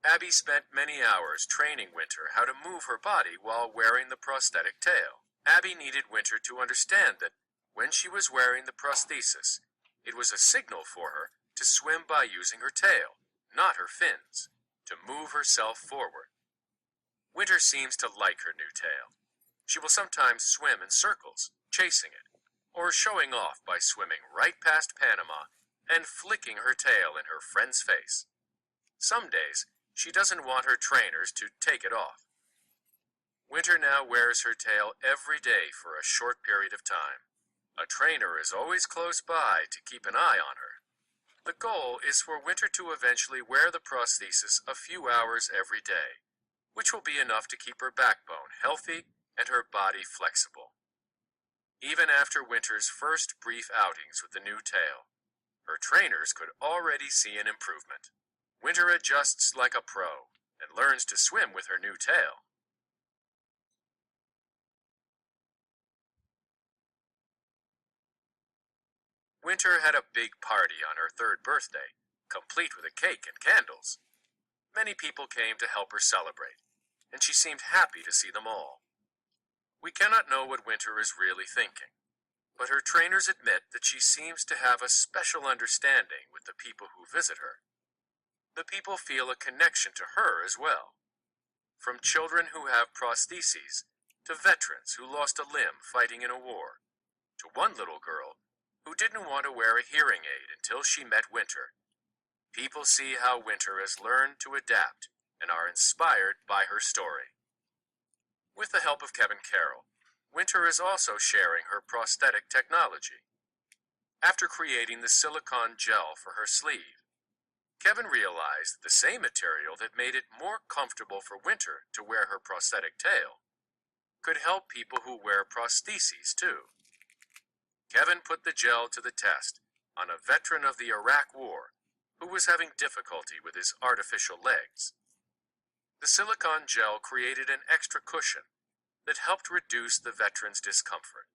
Abby spent many hours training Winter how to move her body while wearing the prosthetic tail. Abby needed Winter to understand that when she was wearing the prosthesis, it was a signal for her to swim by using her tail, not her fins, to move herself forward. Winter seems to like her new tail. She will sometimes swim in circles, chasing it, or showing off by swimming right past Panama and flicking her tail in her friend's face. Some days, she doesn't want her trainers to take it off. Winter now wears her tail every day for a short period of time. A trainer is always close by to keep an eye on her. The goal is for Winter to eventually wear the prosthesis a few hours every day, which will be enough to keep her backbone healthy and her body flexible. Even after Winter's first brief outings with the new tail, her trainers could already see an improvement. Winter adjusts like a pro and learns to swim with her new tail. Winter had a big party on her third birthday, complete with a cake and candles. Many people came to help her celebrate, and she seemed happy to see them all. We cannot know what Winter is really thinking, but her trainers admit that she seems to have a special understanding with the people who visit her. The people feel a connection to her as well. From children who have prostheses, to veterans who lost a limb fighting in a war, to one little girl who didn't want to wear a hearing aid until she met Winter. People see how Winter has learned to adapt and are inspired by her story. With the help of Kevin Carroll, Winter is also sharing her prosthetic technology. After creating the silicone gel for her sleeve, Kevin realized the same material that made it more comfortable for Winter to wear her prosthetic tail could help people who wear prostheses too. Kevin put the gel to the test on a veteran of the Iraq War who was having difficulty with his artificial legs. The silicone gel created an extra cushion that helped reduce the veteran's discomfort.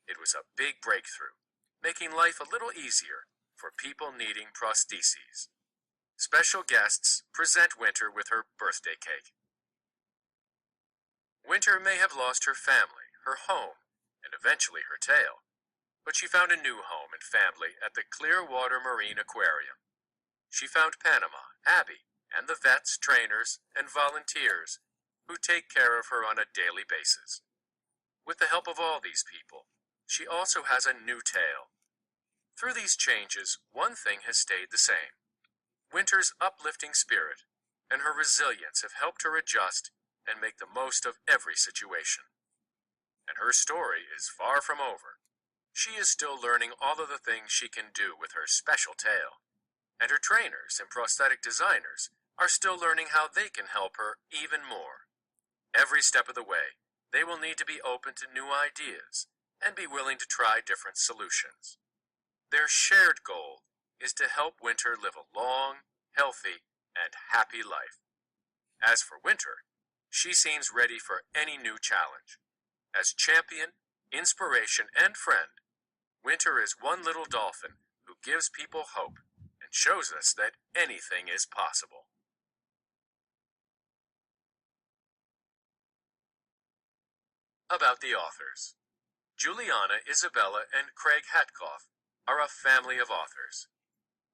It was a big breakthrough, making life a little easier for people needing prostheses. Special guests present Winter with her birthday cake. Winter may have lost her family, her home, and eventually her tail, but she found a new home and family at the Clearwater Marine Aquarium. She found Panama, Abby, and the vets, trainers, and volunteers who take care of her on a daily basis. With the help of all these people, she also has a new tail. Through these changes, one thing has stayed the same. Winter's uplifting spirit and her resilience have helped her adjust and make the most of every situation. And her story is far from over. She is still learning all of the things she can do with her special tail. And her trainers and prosthetic designers are still learning how they can help her even more. Every step of the way, they will need to be open to new ideas and be willing to try different solutions. Their shared goal is to help Winter live a long, healthy, and happy life. As for Winter, she seems ready for any new challenge. As champion, inspiration, and friend, Winter is one little dolphin who gives people hope and shows us that anything is possible. About the authors. Juliana, Isabella, and Craig Hatkoff are a family of authors.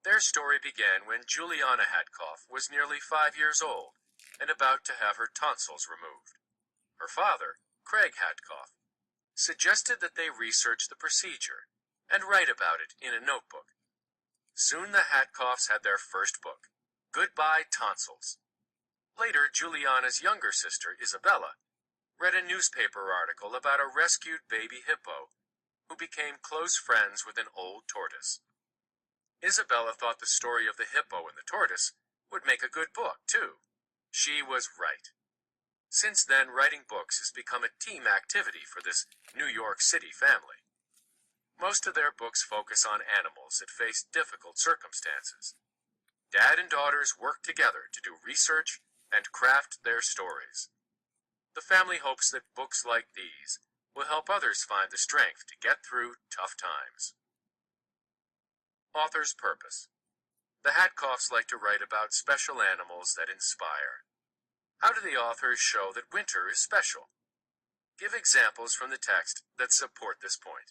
Their story began when Juliana Hatkoff was nearly 5 years old and about to have her tonsils removed. Her father, Craig Hatkoff, suggested that they research the procedure and write about it in a notebook. Soon the Hatkoffs had their first book, Goodbye Tonsils. Later, Juliana's younger sister, Isabella, read a newspaper article about a rescued baby hippo who became close friends with an old tortoise. Isabella thought the story of the hippo and the tortoise would make a good book, too. She was right. Since then, writing books has become a team activity for this New York City family. Most of their books focus on animals that face difficult circumstances. Dad and daughters work together to do research and craft their stories. The family hopes that books like these will help others find the strength to get through tough times. Author's purpose. The Hatkoffs like to write about special animals that inspire. How do the authors show that winter is special? Give examples from the text that support this point.